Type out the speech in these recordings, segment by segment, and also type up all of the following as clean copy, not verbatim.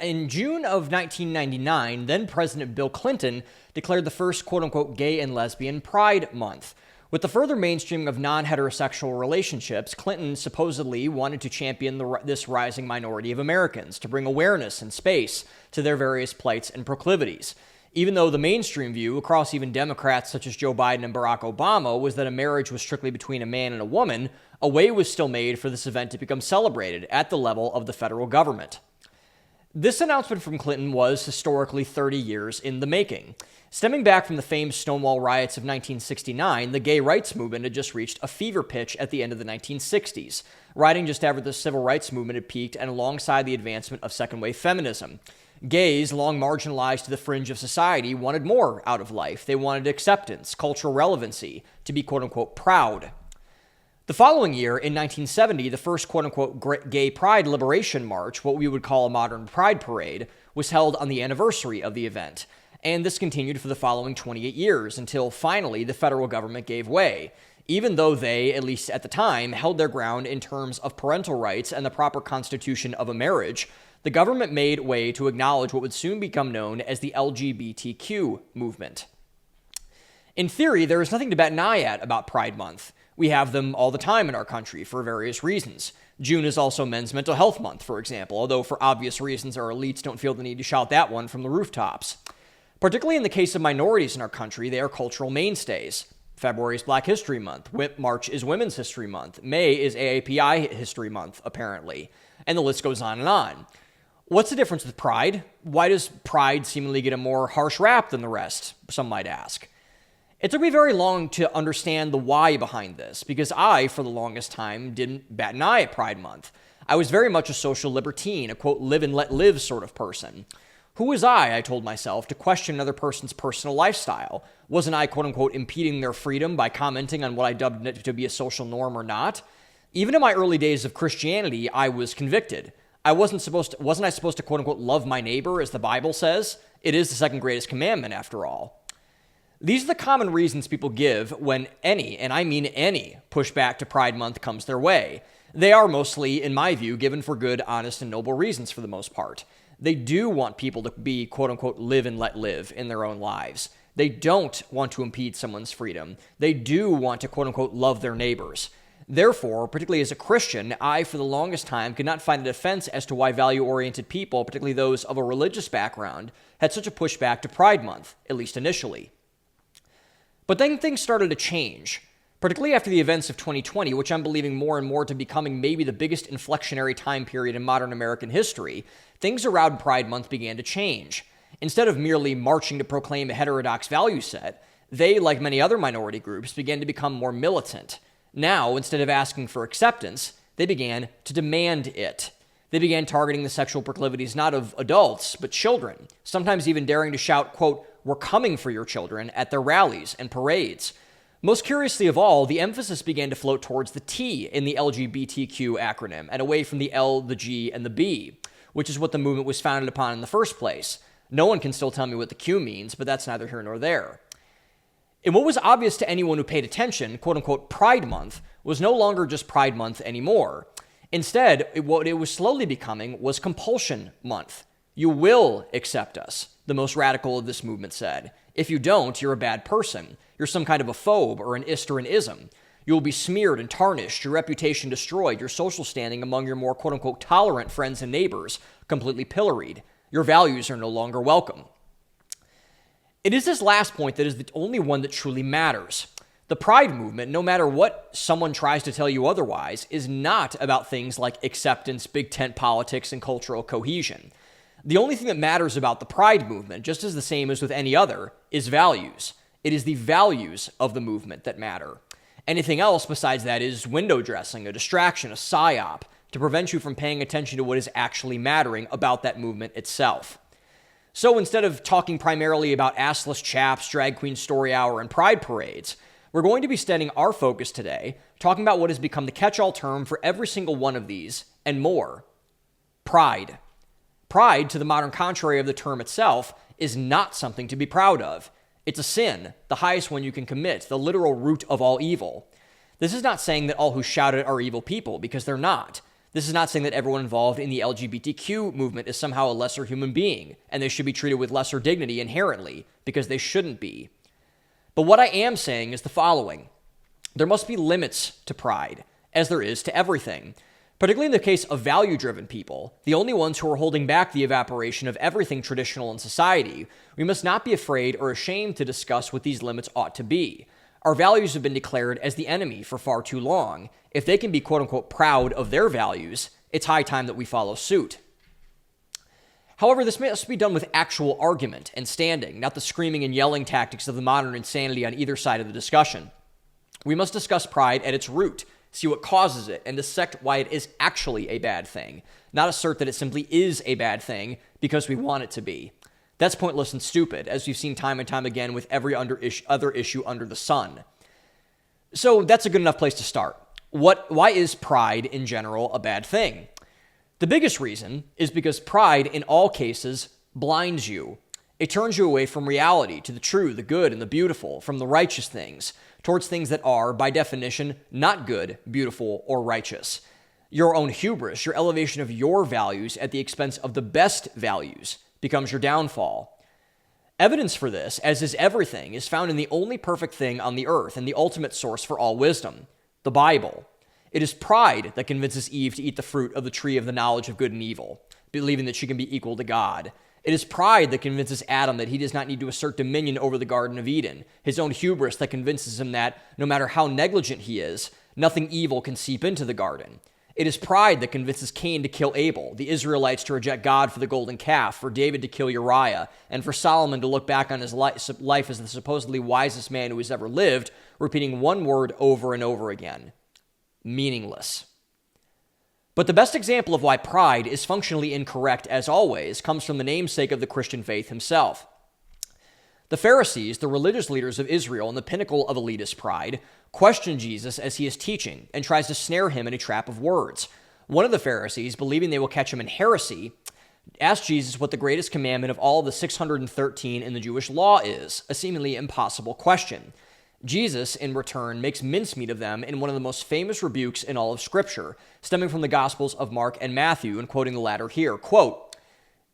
In June of 1999, then President Bill Clinton declared the first quote-unquote gay and lesbian Pride Month. With the further mainstreaming of non-heterosexual relationships, Clinton supposedly wanted to champion this rising minority of Americans to bring awareness and space to their various plights and proclivities. Even though the mainstream view across even Democrats such as Joe Biden and Barack Obama was that a marriage was strictly between a man and a woman, a way was still made for this event to become celebrated at the level of the federal government. This announcement from Clinton was historically 30 years in the making. Stemming back from the famed Stonewall riots of 1969, the gay rights movement had just reached a fever pitch at the end of the 1960s, riding just after the civil rights movement had peaked and alongside the advancement of second-wave feminism. Gays, long marginalized to the fringe of society, wanted more out of life. They wanted acceptance, cultural relevancy, to be quote-unquote proud. The following year, in 1970, the first quote-unquote Gay Pride Liberation March, what we would call a modern pride parade, was held on the anniversary of the event. And this continued for the following 28 years until finally the federal government gave way. Even though they, at least at the time, held their ground in terms of parental rights and the proper constitution of a marriage, the government made way to acknowledge what would soon become known as the LGBTQ movement. In theory, there is nothing to bat an eye at about Pride Month. We have them all the time in our country for various reasons. June is also Men's Mental Health Month, for example, although for obvious reasons our elites don't feel the need to shout that one from the rooftops. Particularly in the case of minorities in our country, they are cultural mainstays. February is Black History Month. March is Women's History Month. May is AAPI History Month, apparently. And the list goes on and on. What's the difference with Pride? Why does Pride seemingly get a more harsh rap than the rest, some might ask? It took me very long to understand the why behind this, because I, for the longest time, didn't bat an eye at Pride Month. I was very much a social libertine, a quote, live and let live sort of person. Who was I told myself, to question another person's personal lifestyle? Wasn't I, quote unquote, impeding their freedom by commenting on what I dubbed to be a social norm or not? Even in my early days of Christianity, I was convicted. Wasn't I supposed to, quote unquote, love my neighbor as the Bible says? It is the second greatest commandment, after all. These are the common reasons people give when any, and I mean any, pushback to Pride Month comes their way. They are mostly, in my view, given for good, honest, and noble reasons for the most part. They do want people to be, quote-unquote, live and let live in their own lives. They don't want to impede someone's freedom. They do want to, quote-unquote, love their neighbors. Therefore, particularly as a Christian, I, for the longest time, could not find a defense as to why value-oriented people, particularly those of a religious background, had such a pushback to Pride Month, at least initially. But then things started to change, particularly after the events of 2020, which I'm believing more and more to becoming maybe the biggest inflectionary time period in modern American history. Things around Pride Month began to change. Instead of merely marching to proclaim a heterodox value set, they, like many other minority groups, began to become more militant. Now, instead of asking for acceptance, they began to demand it. They began targeting the sexual proclivities not of adults, but children, sometimes even daring to shout, quote, "We're coming for your children," at their rallies and parades. Most curiously of all, the emphasis began to float towards the T in the LGBTQ acronym and away from the L, the G, and the B, which is what the movement was founded upon in the first place. No one can still tell me what the Q means, but that's neither here nor there. And what was obvious to anyone who paid attention, quote-unquote, Pride Month, was no longer just Pride Month anymore. Instead, what it was slowly becoming was Compulsion Month. You will accept us, the most radical of this movement said. If you don't, you're a bad person. You're some kind of a phobe or an ist or an ism. You will be smeared and tarnished, your reputation destroyed, your social standing among your more quote-unquote tolerant friends and neighbors completely pilloried. Your values are no longer welcome. It is this last point that is the only one that truly matters. The Pride movement, no matter what someone tries to tell you otherwise, is not about things like acceptance, big tent politics, and cultural cohesion. The only thing that matters about the Pride movement, just as the same as with any other, is values. It is the values of the movement that matter. Anything else besides that is window dressing, a distraction, a psyop, to prevent you from paying attention to what is actually mattering about that movement itself. So instead of talking primarily about assless chaps, drag queen story hour, and pride parades, we're going to be spending our focus today talking about what has become the catch-all term for every single one of these and more: pride. Pride, to the modern contrary of the term itself, is not something to be proud of. It's a sin, the highest one you can commit, the literal root of all evil. This is not saying that all who shout it are evil people, because they're not. This is not saying that everyone involved in the LGBTQ movement is somehow a lesser human being, and they should be treated with lesser dignity inherently, because they shouldn't be. But what I am saying is the following. There must be limits to pride, as there is to everything. Particularly in the case of value-driven people, the only ones who are holding back the evaporation of everything traditional in society, we must not be afraid or ashamed to discuss what these limits ought to be. Our values have been declared as the enemy for far too long. If they can be quote-unquote proud of their values, it's high time that we follow suit. However, this must be done with actual argument and standing, not the screaming and yelling tactics of the modern insanity on either side of the discussion. We must discuss pride at its root, see what causes it, and dissect why it is actually a bad thing, not assert that it simply is a bad thing because we want it to be. That's pointless and stupid, as we've seen time and time again with every other issue under the sun. So that's a good enough place to start. Why is pride in general a bad thing? The biggest reason is because pride in all cases blinds you. It turns you away from reality, to the true, the good, and the beautiful, from the righteous things, towards things that are, by definition, not good, beautiful, or righteous. Your own hubris, your elevation of your values at the expense of the best values, becomes your downfall. Evidence for this, as is everything, is found in the only perfect thing on the earth and the ultimate source for all wisdom, the Bible. It is pride that convinces Eve to eat the fruit of the tree of the knowledge of good and evil, believing that she can be equal to God. It is pride that convinces Adam that he does not need to assert dominion over the Garden of Eden, his own hubris that convinces him that, no matter how negligent he is, nothing evil can seep into the garden. It is pride that convinces Cain to kill Abel, the Israelites to reject God for the golden calf, for David to kill Uriah, and for Solomon to look back on his life as the supposedly wisest man who has ever lived, repeating one word over and over again: meaningless. But the best example of why pride is functionally incorrect, as always, comes from the namesake of the Christian faith himself. The Pharisees, the religious leaders of Israel and the pinnacle of elitist pride, question Jesus as he is teaching and tries to snare him in a trap of words. One of the Pharisees, believing they will catch him in heresy, asked Jesus what the greatest commandment of all the 613 in the Jewish law is, a seemingly impossible question. Jesus, in return, makes mincemeat of them in one of the most famous rebukes in all of Scripture, stemming from the Gospels of Mark and Matthew, and quoting the latter here. Quote,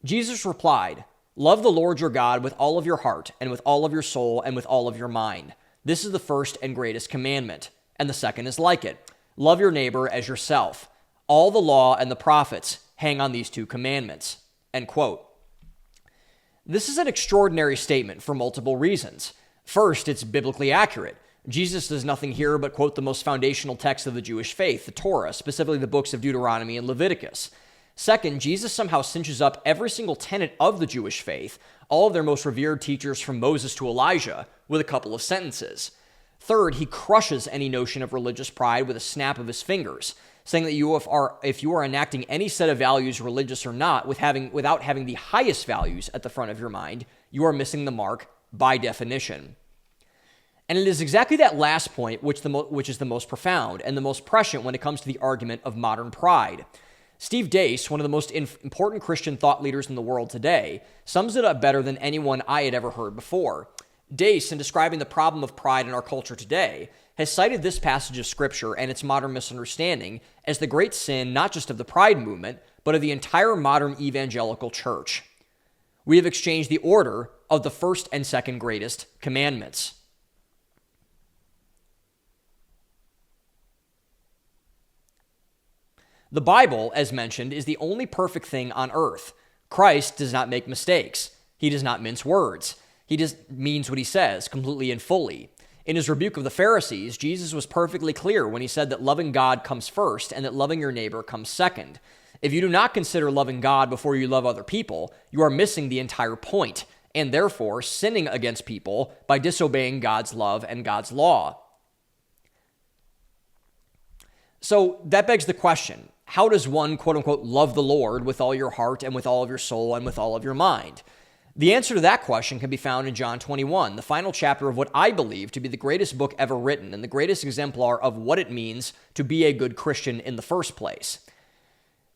Jesus replied, "Love the Lord your God with all of your heart, and with all of your soul, and with all of your mind. This is the first and greatest commandment, and the second is like it. Love your neighbor as yourself. All the law and the prophets hang on these two commandments." End quote. This is an extraordinary statement for multiple reasons. First, it's biblically accurate. Jesus does nothing here but quote the most foundational text of the Jewish faith, the Torah, specifically the books of Deuteronomy and Leviticus. Second, Jesus somehow cinches up every single tenet of the Jewish faith, all of their most revered teachers from Moses to Elijah, with a couple of sentences. Third, he crushes any notion of religious pride with a snap of his fingers, saying that if you are enacting any set of values, religious or not, without having the highest values at the front of your mind, you are missing the mark by definition. And it is exactly that last point which is the most profound and the most prescient when it comes to the argument of modern pride. Steve Deace, one of the most important Christian thought leaders in the world today, sums it up better than anyone I had ever heard before. Deace, in describing the problem of pride in our culture today, has cited this passage of Scripture and its modern misunderstanding as the great sin not just of the pride movement, but of the entire modern evangelical church. We have exchanged the order of the first and second greatest commandments. The Bible, as mentioned, is the only perfect thing on earth. Christ does not make mistakes. He does not mince words. He just means what he says, completely and fully. In his rebuke of the Pharisees, Jesus was perfectly clear when he said that loving God comes first and that loving your neighbor comes second. If you do not consider loving God before you love other people, you are missing the entire point, and therefore sinning against people by disobeying God's love and God's law. So that begs the question, how does one, quote unquote, love the Lord with all your heart and with all of your soul and with all of your mind? The answer to that question can be found in John 21, the final chapter of what I believe to be the greatest book ever written and the greatest exemplar of what it means to be a good Christian in the first place.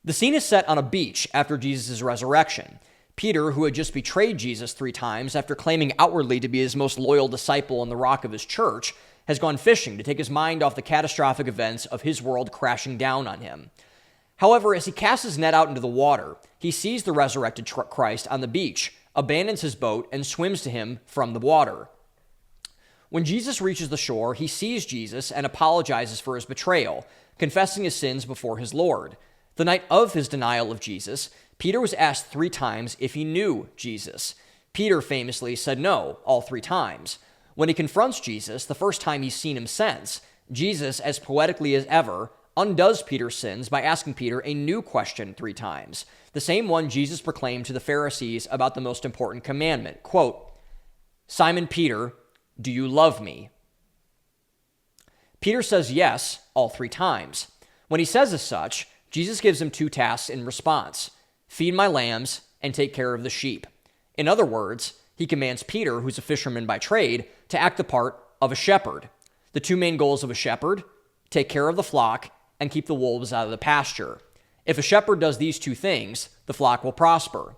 The scene is set on a beach after Jesus' resurrection. Peter, who had just betrayed Jesus 3 times after claiming outwardly to be his most loyal disciple and the rock of his church, has gone fishing to take his mind off the catastrophic events of his world crashing down on him. However, as he casts his net out into the water, he sees the resurrected Christ on the beach, abandons his boat, and swims to him from the water. When Jesus reaches the shore, he sees Jesus and apologizes for his betrayal, confessing his sins before his Lord. The night of his denial of Jesus, Peter was asked 3 times if he knew Jesus. Peter famously said no all 3 times. When he confronts Jesus, the first time he's seen him since, Jesus, as poetically as ever, undoes Peter's sins by asking Peter a new question 3 times, the same one Jesus proclaimed to the Pharisees about the most important commandment. Quote, "Simon Peter, do you love me?" Peter says yes all 3 times. When he says as such, Jesus gives him 2 tasks in response: feed my lambs and take care of the sheep. In other words, he commands Peter, who's a fisherman by trade, to act the part of a shepherd. The 2 main goals of a shepherd: take care of the flock and keep the wolves out of the pasture. If a shepherd does these 2 things, the flock will prosper.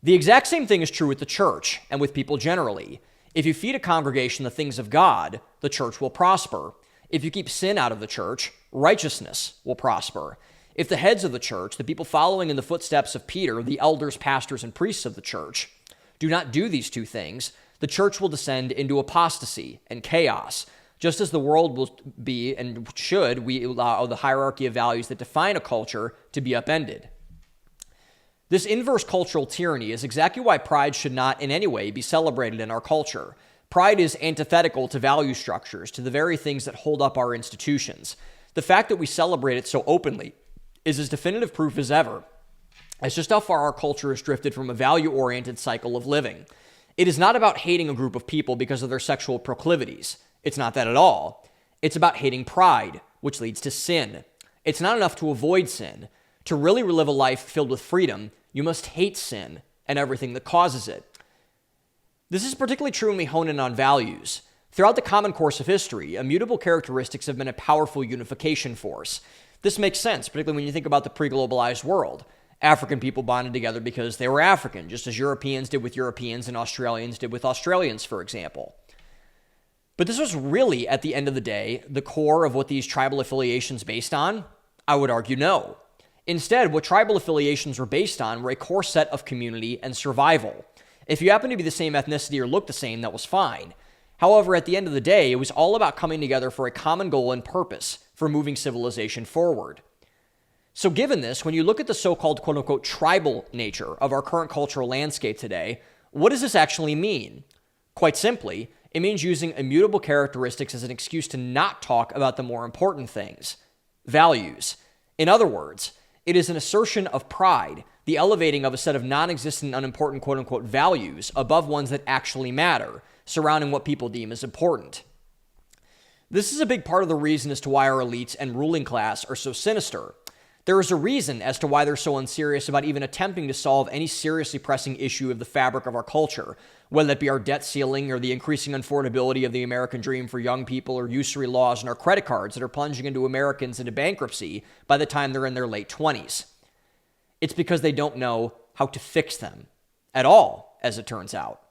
The exact same thing is true with the church and with people generally. If you feed a congregation the things of God, the church will prosper. If you keep sin out of the church, righteousness will prosper. If the heads of the church, the people following in the footsteps of Peter, the elders, pastors, and priests of the church, do not do these 2 things, the church will descend into apostasy and chaos. Just as the world will be and should, we allow the hierarchy of values that define a culture to be upended. This inverse cultural tyranny is exactly why pride should not in any way be celebrated in our culture. Pride is antithetical to value structures, to the very things that hold up our institutions. The fact that we celebrate it so openly is as definitive proof as ever. It's just how far our culture has drifted from a value-oriented cycle of living. It is not about hating a group of people because of their sexual proclivities. It's not that at all. It's about hating pride, which leads to sin. It's not enough to avoid sin. To really live a life filled with freedom, you must hate sin and everything that causes it. This is particularly true when we hone in on values. Throughout the common course of history, immutable characteristics have been a powerful unification force. This makes sense, particularly when you think about the pre-globalized world. African people bonded together because they were African, just as Europeans did with Europeans and Australians did with Australians, for example. But this was really, at the end of the day, the core of what these tribal affiliations based on? I would argue no. Instead, what tribal affiliations were based on were a core set of community and survival. If you happen to be the same ethnicity or look the same, that was fine. However, at the end of the day, it was all about coming together for a common goal and purpose for moving civilization forward. So given this, when you look at the so-called quote-unquote tribal nature of our current cultural landscape today, what does this actually mean? Quite simply, it means using immutable characteristics as an excuse to not talk about the more important things: values. In other words, it is an assertion of pride, the elevating of a set of non-existent, unimportant quote-unquote values above ones that actually matter, surrounding what people deem as important. This is a big part of the reason as to why our elites and ruling class are so sinister. There is a reason as to why they're so unserious about even attempting to solve any seriously pressing issue of the fabric of our culture, whether it be our debt ceiling or the increasing affordability of the American dream for young people or usury laws and our credit cards that are plunging into Americans into bankruptcy by the time they're in their late 20s. It's because they don't know how to fix them at all, as it turns out.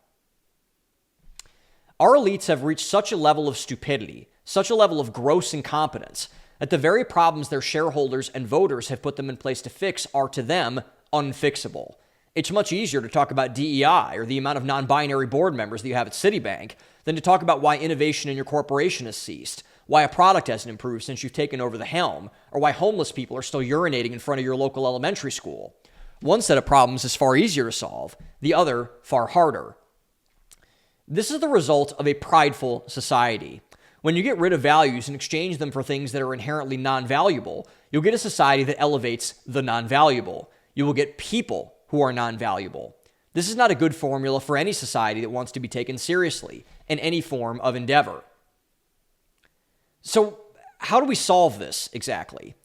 Our elites have reached such a level of stupidity, such a level of gross incompetence, that the very problems their shareholders and voters have put them in place to fix are, to them, unfixable. It's much easier to talk about DEI or the amount of non-binary board members that you have at Citibank than to talk about why innovation in your corporation has ceased, why a product hasn't improved since you've taken over the helm, or why homeless people are still urinating in front of your local elementary school. One set of problems is far easier to solve, the other far harder. This is the result of a prideful society. When you get rid of values and exchange them for things that are inherently non-valuable, you'll get a society that elevates the non-valuable. You will get people who are non-valuable. This is not a good formula for any society that wants to be taken seriously in any form of endeavor. So, how do we solve this exactly?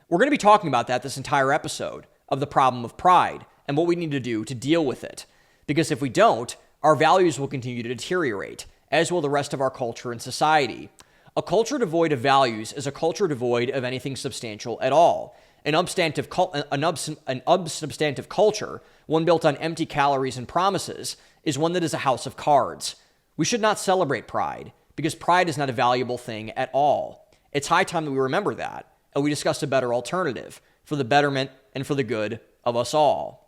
We're going to be talking about that this entire episode of the problem of pride and what we need to do to deal with it. Because if we don't, our values will continue to deteriorate, as will the rest of our culture and society. A culture devoid of values is a culture devoid of anything substantial at all. An unsubstantive culture, one built on empty calories and promises, is one that is a house of cards. We should not celebrate pride, because pride is not a valuable thing at all. It's high time that we remember that, and we discuss a better alternative: for the betterment and for the good of us all.